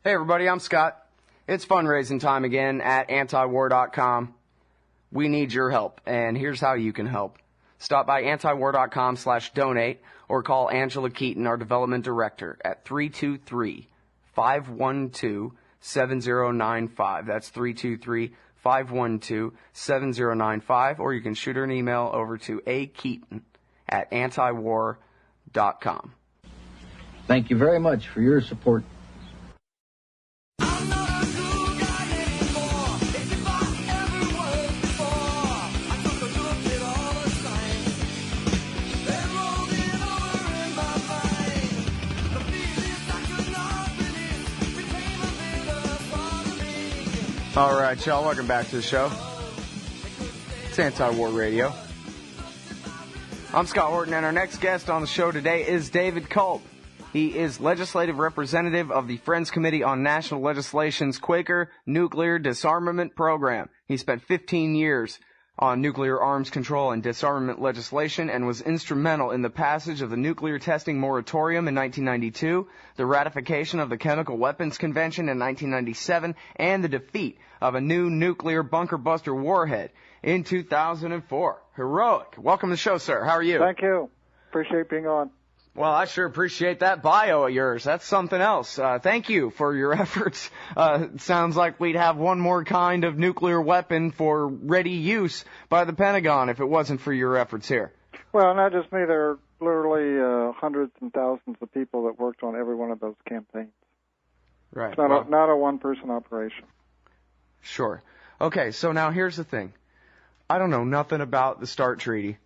Hey everybody, I'm Scott. It's fundraising time again at antiwar.com. We need your help, and here's how you can help. Stop by antiwar.com/donate or call Angela Keaton, our development director, at 323-512-7095. That's 323-512-7095, or you can shoot her an email over to akeaton@antiwar.com. Thank you very much for your support. All right, y'all, welcome back to the show. It's Anti-War Radio. I'm Scott Horton, and our next guest on the show today is David Culp. He is legislative representative of the Friends Committee on National Legislation's Quaker Nuclear Disarmament Program. He spent 15 years on nuclear arms control and disarmament legislation and was instrumental in the passage of the nuclear testing moratorium in 1992, the ratification of the Chemical Weapons Convention in 1997, and the defeat of a new nuclear bunker buster warhead in 2004. Heroic. Welcome to the show, sir. How are you? Thank you. Appreciate being on. Well, I sure appreciate that bio of yours. That's something else. Thank you for your efforts. It sounds like we'd have one more kind of nuclear weapon for ready use by the Pentagon if it wasn't for your efforts here. Well, not just me. There are literally hundreds and thousands of people that worked on every one of those campaigns. Right. It's not a one-person operation. Sure. Okay, so now here's the thing. I don't know nothing about the START Treaty.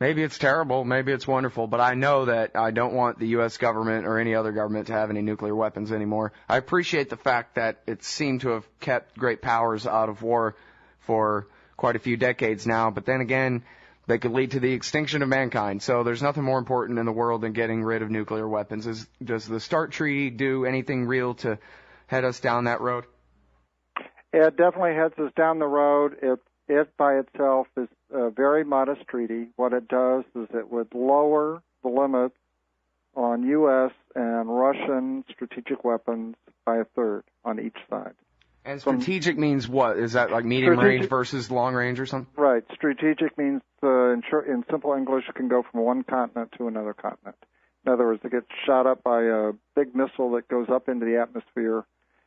Maybe it's terrible, maybe it's wonderful, but I know that I don't want the U.S. government or any other government to have any nuclear weapons anymore. I appreciate the fact that it seemed to have kept great powers out of war for quite a few decades now, but then again, they could lead to the extinction of mankind. So there's nothing more important in the world than getting rid of nuclear weapons. Does the START Treaty do anything real to head us down that road? It definitely heads us down the road. It by itself is a very modest treaty. What it does is it would lower the limits on U.S. and Russian strategic weapons by a third on each side. And strategic means what? Is that like medium range versus long range or something? Right. Strategic means, in simple English, it can go from one continent to another continent. In other words, it gets shot up by a big missile that goes up into the atmosphere,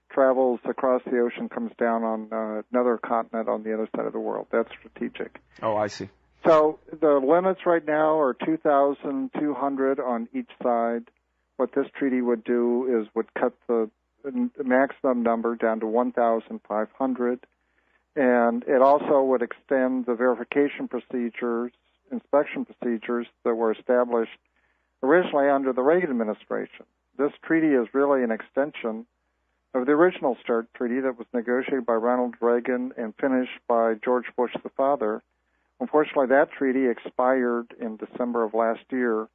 travels across the ocean, comes down on another continent on the other side of the world. That's strategic. Oh, I see. So the limits right now are 2,200 on each side. What this treaty would do is would cut the maximum number down to 1,500. And it also would extend the verification procedures, inspection procedures that were established originally under the Reagan administration. This treaty is really an extension of the original START treaty that was negotiated by Ronald Reagan and finished by George Bush the father. Unfortunately, that treaty expired in December of last year.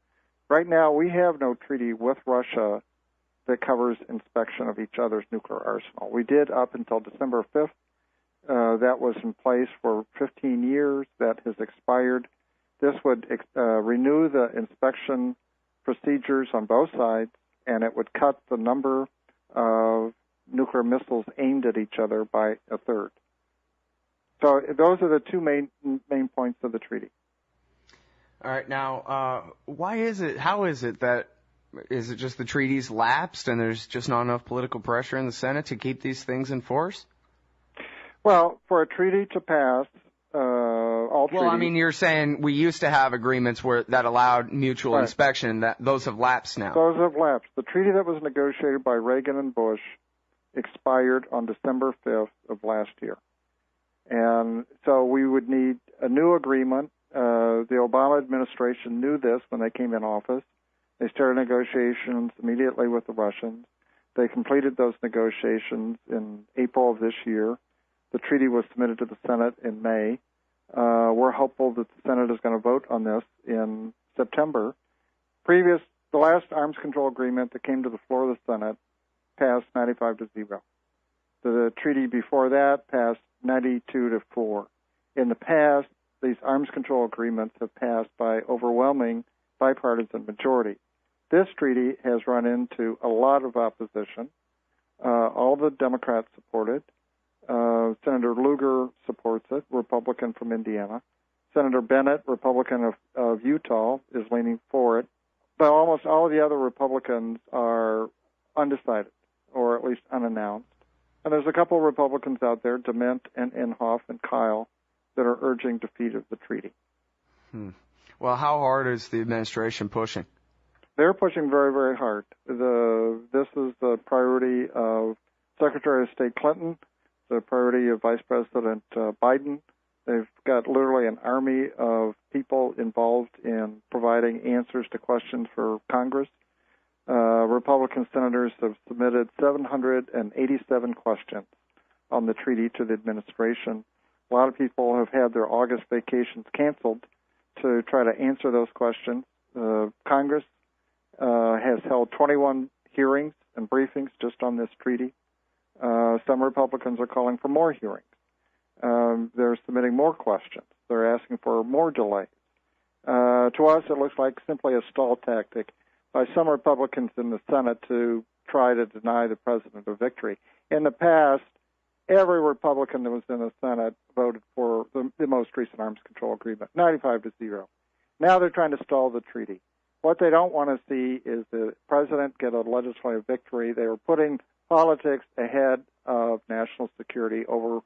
Right now, we have no treaty with Russia that covers inspection of each other's nuclear arsenal. We did up until December 5th. That was in place for 15 years. That has expired. This would renew the inspection procedures on both sides, and it would cut the number of nuclear missiles aimed at each other by a third. So those are the two main points of the treaty. All right. Now, why is it? How is it that? Is it just the treaty's lapsed and there's just not enough political pressure in the Senate to keep these things in force? Well, for a treaty to pass, all treaties... Well, I mean, you're saying we used to have agreements that allowed mutual inspection. That those have lapsed now. Those have lapsed. The treaty that was negotiated by Reagan and Bush expired on December 5th of last year. And so we would need a new agreement. The Obama administration knew this when they came in office. They started negotiations immediately with the Russians. They completed those negotiations in April of this year. The treaty was submitted to the Senate in May. We're hopeful that the Senate is going to vote on this in September. The last arms control agreement that came to the floor of the Senate passed 95-0. The treaty before that passed 92-4. In the past, these arms control agreements have passed by overwhelming bipartisan majority. This treaty has run into a lot of opposition. all the Democrats support it. Senator Lugar supports it, Republican from Indiana. Senator Bennett, Republican of Utah, is leaning for it. But almost all of the other Republicans are undecided, or at least unannounced. And there's a couple of Republicans out there, DeMint and Inhofe and Kyle, that are urging defeat of the treaty. Well, how hard is the administration pushing? They're pushing very, very hard. This is the priority of Secretary of State Clinton, the priority of Vice President Biden. They've got literally an army of people involved in providing answers to questions for Congress. Republican senators have submitted 787 questions on the treaty to the administration. A lot of people have had their August vacations canceled to try to answer those questions. Congress has held 21 hearings and briefings just on this treaty. Some Republicans are calling for more hearings. They're submitting more questions. They're asking for more delays. To us, it looks like simply a stall tactic by some Republicans in the Senate to try to deny the president a victory. In the past, every Republican that was in the Senate voted for the most recent arms control agreement, 95-0. Now they're trying to stall the treaty. What they don't want to see is the president get a legislative victory. They were putting politics ahead of national security over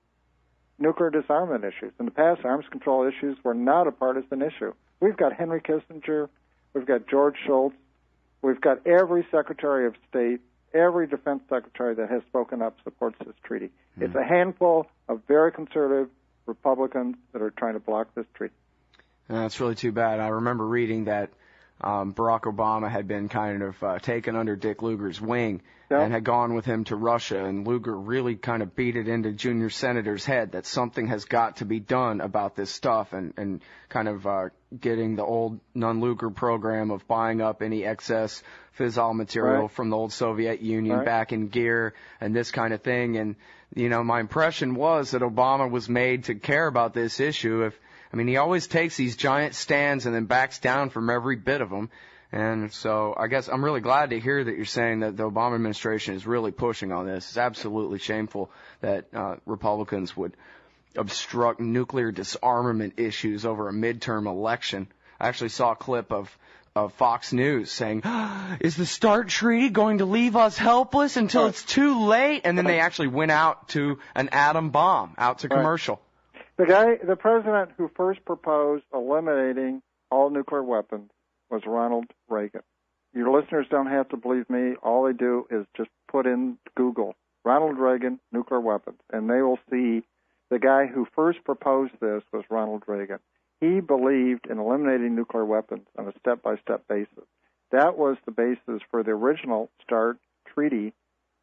nuclear disarmament issues. In the past, arms control issues were not a partisan issue. We've got Henry Kissinger, we've got George Shultz, we've got every Secretary of State, every defense secretary that has spoken up supports this treaty. It's a handful of very conservative Republicans that are trying to block this treaty. That's really too bad. I remember reading that Barack Obama had been kind of taken under Dick Lugar's wing and had gone with him to Russia, and Lugar really kind of beat it into Junior Senator's head that something has got to be done about this stuff, and kind of getting the old non-Lugar program of buying up any excess fissile material from the old Soviet Union back in gear and this kind of thing. And, you know, my impression was that Obama was made to care about this issue. He always takes these giant stands and then backs down from every bit of them. And so I guess I'm really glad to hear that you're saying that the Obama administration is really pushing on this. It's absolutely shameful that Republicans would obstruct nuclear disarmament issues over a midterm election. I actually saw a clip of Fox News saying, is the START treaty going to leave us helpless until it's too late? And then they actually went out to an atom bomb, out to commercial. The president who first proposed eliminating all nuclear weapons was Ronald Reagan. Your listeners don't have to believe me. All they do is just put in Google, Ronald Reagan, nuclear weapons, and they will see the guy who first proposed this was Ronald Reagan. He believed in eliminating nuclear weapons on a step-by-step basis. That was the basis for the original START treaty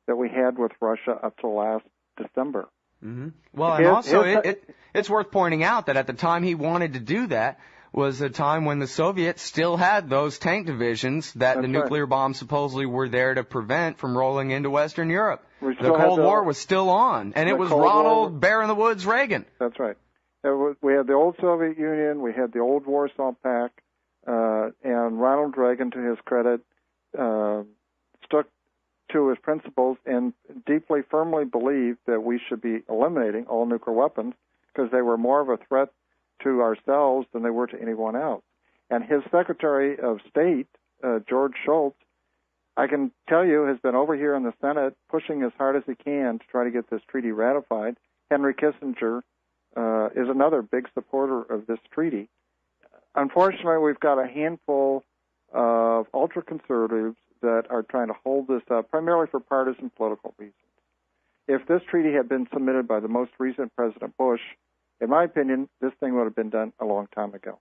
that we had with Russia up to last December. Mm-hmm. Well, and also it's worth pointing out that at the time he wanted to do that was a time when the Soviets still had those tank divisions that the nuclear bombs supposedly were there to prevent from rolling into Western Europe. The Cold War was still on, and it was Ronald Bear in the Woods Reagan. That's right. We had the old Soviet Union, we had the old Warsaw Pact, and Ronald Reagan, to his credit, stuck to his principles and deeply, firmly believed that we should be eliminating all nuclear weapons because they were more of a threat to ourselves than they were to anyone else. And his Secretary of State, George Shultz, I can tell you, has been over here in the Senate pushing as hard as he can to try to get this treaty ratified. Henry Kissinger is another big supporter of this treaty. Unfortunately, we've got a handful of ultra-conservatives that are trying to hold this up, primarily for partisan political reasons. If this treaty had been submitted by the most recent President Bush, in my opinion, this thing would have been done a long time ago.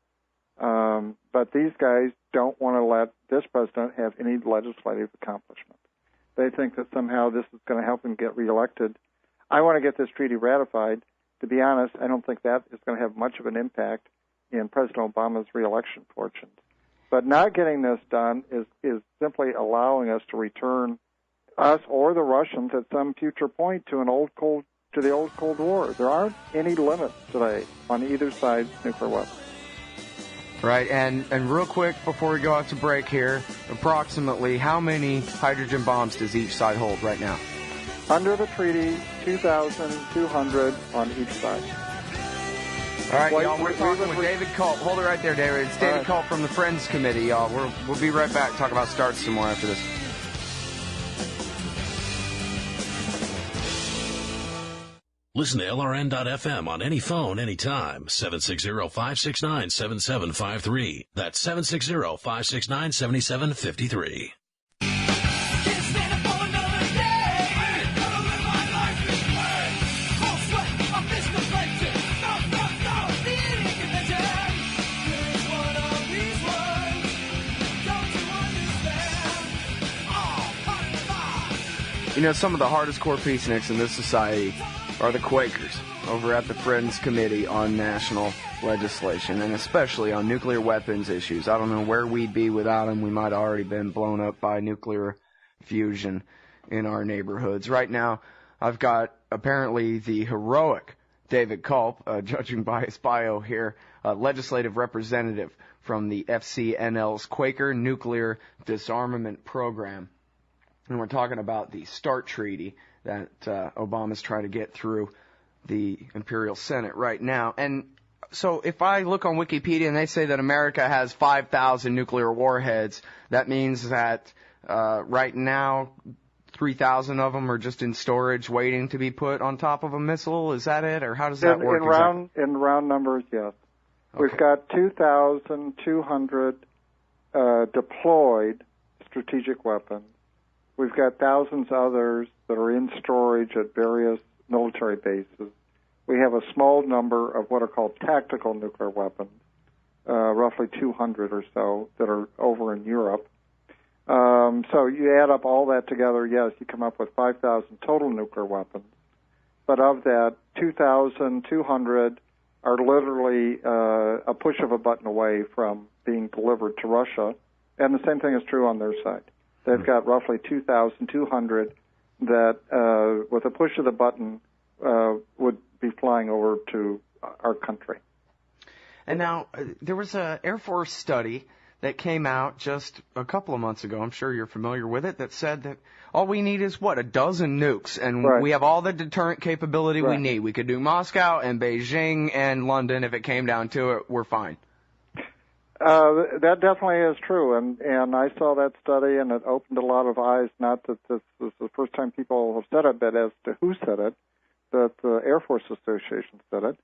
But these guys don't want to let this president have any legislative accomplishment. They think that somehow this is going to help him get reelected. I want to get this treaty ratified. To be honest, I don't think that is going to have much of an impact in President Obama's reelection fortunes. But not getting this done is simply allowing us to return us or the Russians at some future point to the old Cold War. There aren't any limits today on either side's nuclear weapons. Right, and real quick before we go out to break here, approximately how many hydrogen bombs does each side hold right now? Under the treaty, 2,200 on each side. All right, y'all, we're talking with David Culp. Hold it right there, David. It's David Culp from the Friends Committee, y'all. We'll be right back, talk about START some more after this. Listen to LRN.FM on any phone, anytime. 760-569-7753. That's 760-569-7753. You know, some of the hardest core peaceniks in this society are the Quakers over at the Friends Committee on National Legislation, and especially on nuclear weapons issues. I don't know where we'd be without them. We might have already been blown up by nuclear fusion in our neighborhoods. Right now, I've got apparently the heroic David Culp, judging by his bio here, legislative representative from the FCNL's Quaker Nuclear Disarmament Program. And we're talking about the START treaty that Obama's trying to get through the Imperial Senate right now. And so if I look on Wikipedia and they say that America has 5,000 nuclear warheads, that means that right now 3,000 of them are just in storage waiting to be put on top of a missile. Is that it? Or how does that work? In round numbers, yes. Okay. We've got 2,200 deployed strategic weapons. We've got thousands others that are in storage at various military bases. We have a small number of what are called tactical nuclear weapons, roughly 200 or so, that are over in Europe. So you add up all that together, yes, you come up with 5,000 total nuclear weapons. But of that, 2,200 are literally a push of a button away from being delivered to Russia, and the same thing is true on their side. They've got roughly 2,200 that, with a push of the button, would be flying over to our country. And now, there was an Air Force study that came out just a couple of months ago, I'm sure you're familiar with it, that said that all we need is, a dozen nukes, and we have all the deterrent capability we need. We could do Moscow and Beijing and London. If it came down to it, we're fine. That definitely is true, and I saw that study, and it opened a lot of eyes. Not that this is the first time people have said it, but as to who said it, that the Air Force Association said it.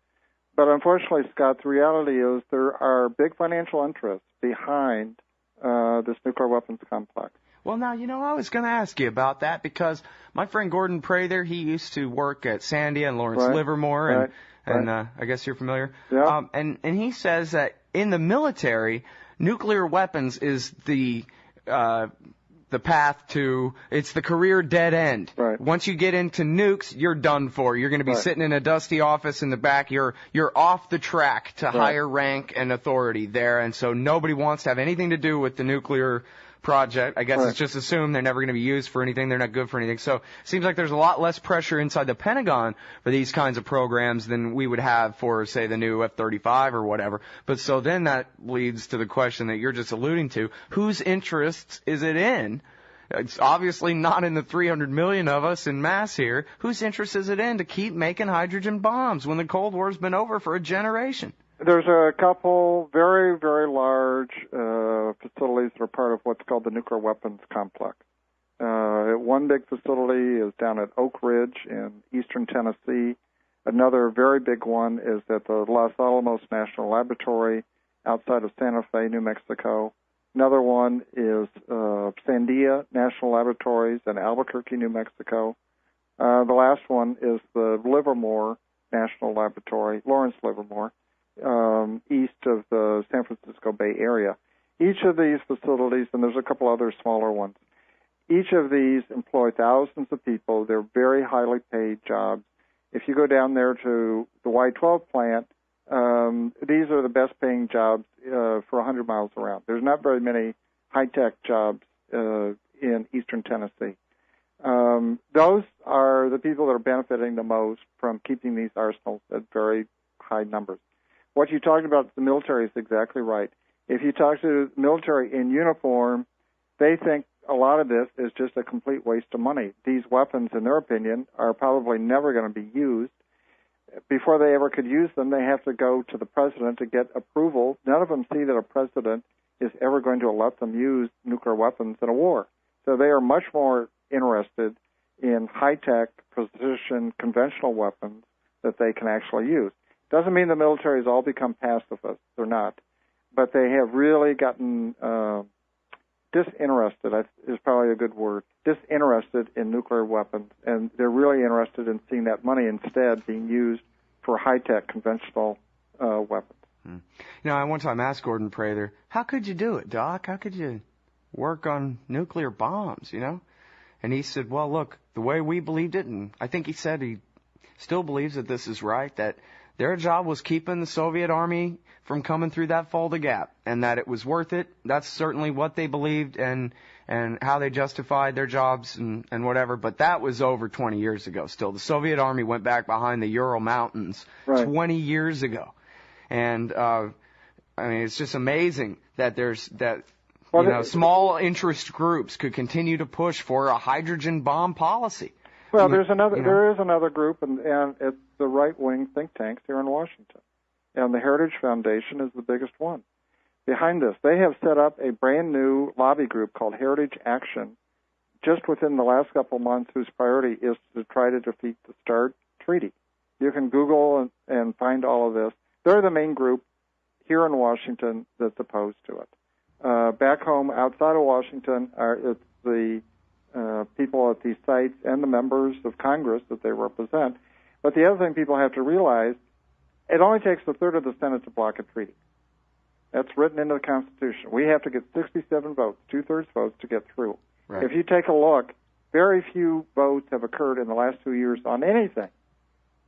But unfortunately, Scott, the reality is there are big financial interests behind this nuclear weapons complex. Well, now, I was going to ask you about that because my friend Gordon Prather, he used to work at Sandia and Lawrence Livermore, and I guess you're familiar. Yeah. And he says that in the military, nuclear weapons is the path to, it's the career dead end. Right. Once you get into nukes, you're done for. You're going to be sitting in a dusty office in the back. You're off the track to higher rank and authority there, and so nobody wants to have anything to do with the nuclear project. I guess it's just assumed they're never going to be used for anything. They're not good for anything. So it seems like there's a lot less pressure inside the Pentagon for these kinds of programs than we would have for, say, the new F-35 or whatever. But so then that leads to the question that you're just alluding to. Whose interests is it in? It's obviously not in the 300 million of us in mass here. Whose interest is it in to keep making hydrogen bombs when the Cold War's been over for a generation? There's a couple very, very large facilities that are part of what's called the nuclear weapons complex. One big facility is down at Oak Ridge in eastern Tennessee. Another very big one is at the Los Alamos National Laboratory outside of Santa Fe, New Mexico. Another one is Sandia National Laboratories in Albuquerque, New Mexico. The last one is the Livermore National Laboratory, Lawrence Livermore, east of the San Francisco Bay Area. Each of these facilities, and there's a couple other smaller ones, each of these employ thousands of people. They're very highly paid jobs. If you go down there to the Y-12 plant, these are the best paying jobs for 100 miles around. There's not very many high-tech jobs in eastern Tennessee. Those are the people that are benefiting the most from keeping these arsenals at very high numbers. What you talked about, the military, is exactly right. If you talk to the military in uniform, they think a lot of this is just a complete waste of money. These weapons, in their opinion, are probably never going to be used. Before they ever could use them, they have to go to the president to get approval. None of them see that a president is ever going to let them use nuclear weapons in a war. So they are much more interested in high-tech, precision, conventional weapons that they can actually use. Doesn't mean the military has all become pacifists. They're not. But they have really gotten disinterested, is probably a good word, disinterested in nuclear weapons. And they're really interested in seeing that money instead being used for high-tech, conventional weapons. You know, I one time asked Gordon Prather, how could you do it, Doc? How could you work on nuclear bombs, you know? And he said, well, look, the way we believed it, and I think he said he still believes that this is right, that their job was keeping the Soviet Army from coming through that Fulda Gap, and that it was worth it. That's certainly what they believed and how they justified their jobs and whatever, but that was over 20 years ago still. The Soviet Army went back behind the Ural Mountains 20 years ago. And, I mean, it's just amazing that there's that, you know, small interest groups could continue to push for a hydrogen bomb policy. Well, there is another group, and it's the right-wing think tanks here in Washington. And the Heritage Foundation is the biggest one. Behind this, they have set up a brand-new lobby group called Heritage Action just within the last couple of months, whose priority is to try to defeat the START Treaty. You can Google and find all of this. They're the main group here in Washington that's opposed to it. Back home, outside of Washington, it's the people at these sites and the members of Congress that they represent. But the other thing people have to realize, it only takes a third of the Senate to block a treaty. That's written into the Constitution. We have to get 67 votes, two-thirds votes, to get through. Right. If you take a look, very few votes have occurred in the last 2 years on anything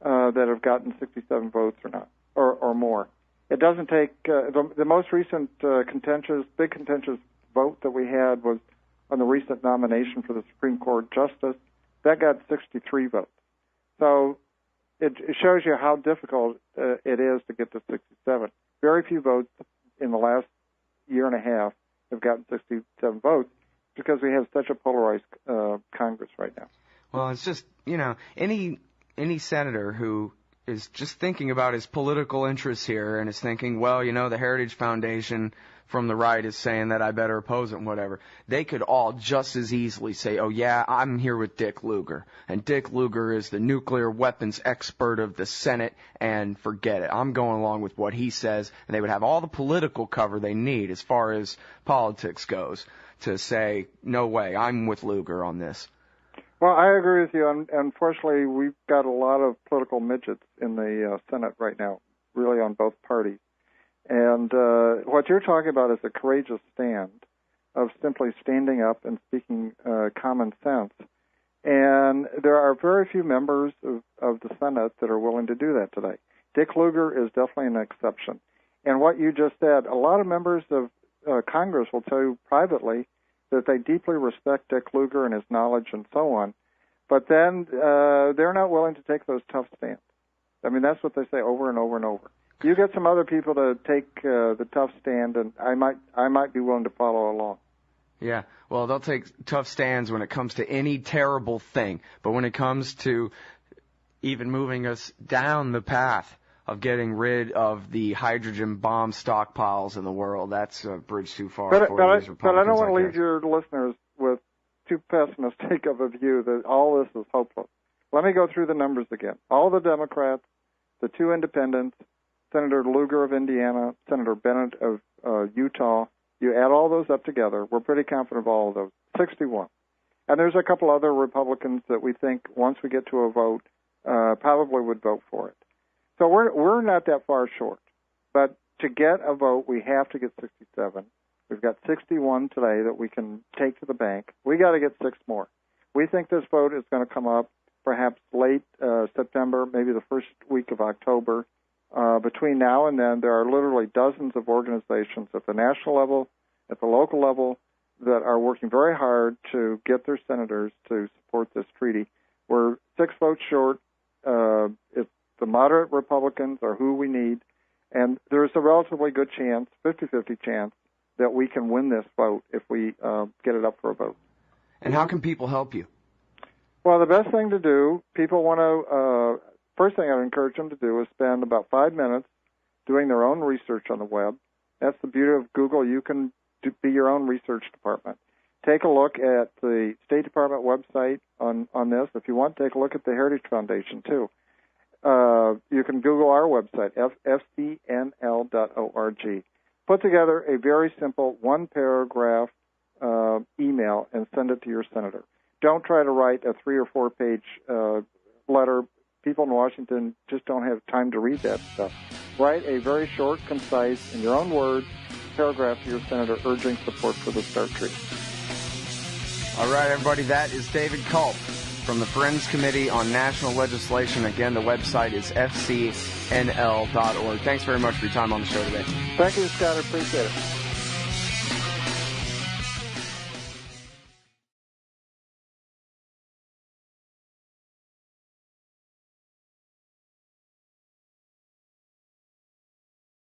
that have gotten 67 votes or not, or more. It doesn't take the most recent big contentious vote that we had was on the recent nomination for the Supreme Court justice. That got 63 votes. So it shows you how difficult it is to get to 67. Very few votes in the last year and a half have gotten 67 votes because we have such a polarized Congress right now. Well, it's just, you know, any senator who is just thinking about his political interests here and is thinking, well, you know, the Heritage Foundation from the right is saying that I better oppose it and whatever. They could all just as easily say, oh, yeah, I'm here with Dick Lugar. And Dick Lugar is the nuclear weapons expert of the Senate, and forget it. I'm going along with what he says. And they would have all the political cover they need as far as politics goes to say, no way, I'm with Lugar on this. Well, I agree with you. Unfortunately, we've got a lot of political midgets in the Senate right now, really on both parties. And what you're talking about is a courageous stand of simply standing up and speaking common sense. And there are very few members of the Senate that are willing to do that today. Dick Lugar is definitely an exception. And what you just said, a lot of members of Congress will tell you privately that they deeply respect Dick Lugar and his knowledge and so on. But then they're not willing to take those tough stands. I mean, that's what they say over and over and over. You get some other people to take the tough stand, and I might be willing to follow along. Yeah, well, they'll take tough stands when it comes to any terrible thing, but when it comes to even moving us down the path of getting rid of the hydrogen bomb stockpiles in the world, that's a bridge too far. But I don't want to leave your listeners with too pessimistic of a view that all this is hopeless. Let me go through the numbers again. All the Democrats, the two independents, Senator Lugar of Indiana, Senator Bennett of Utah, you add all those up together, we're pretty confident of all of those, 61. And there's a couple other Republicans that we think once we get to a vote probably would vote for it. So we're not that far short. But to get a vote, we have to get 67. We've got 61 today that we can take to the bank. We got to get 6 more. We think this vote is going to come up perhaps late September, maybe the first week of October. Between now and then, there are literally dozens of organizations at the national level, at the local level, that are working very hard to get their senators to support this treaty. We're 6 votes short. It's the moderate Republicans are who we need, and there's a relatively good chance, 50-50 chance, that we can win this vote if we get it up for a vote. And how can people help you? Well, the best thing to do, people want to, first thing I'd encourage them to do is spend about 5 minutes doing their own research on the web. That's the beauty of Google. You can be your own research department. Take a look at the State Department website on this. If you want, take a look at the Heritage Foundation, too. You can Google our website, fcnl.org. Put together a very simple one-paragraph email and send it to your senator. Don't try to write a 3 or 4 page letter. People in Washington just don't have time to read that stuff. Write a very short, concise, in your own words, paragraph to your senator urging support for the START Treaty. All right, everybody, that is David Culp from the Friends Committee on National Legislation. Again, the website is fcnl.org. Thanks very much for your time on the show today. Thank you, Scott. I appreciate it.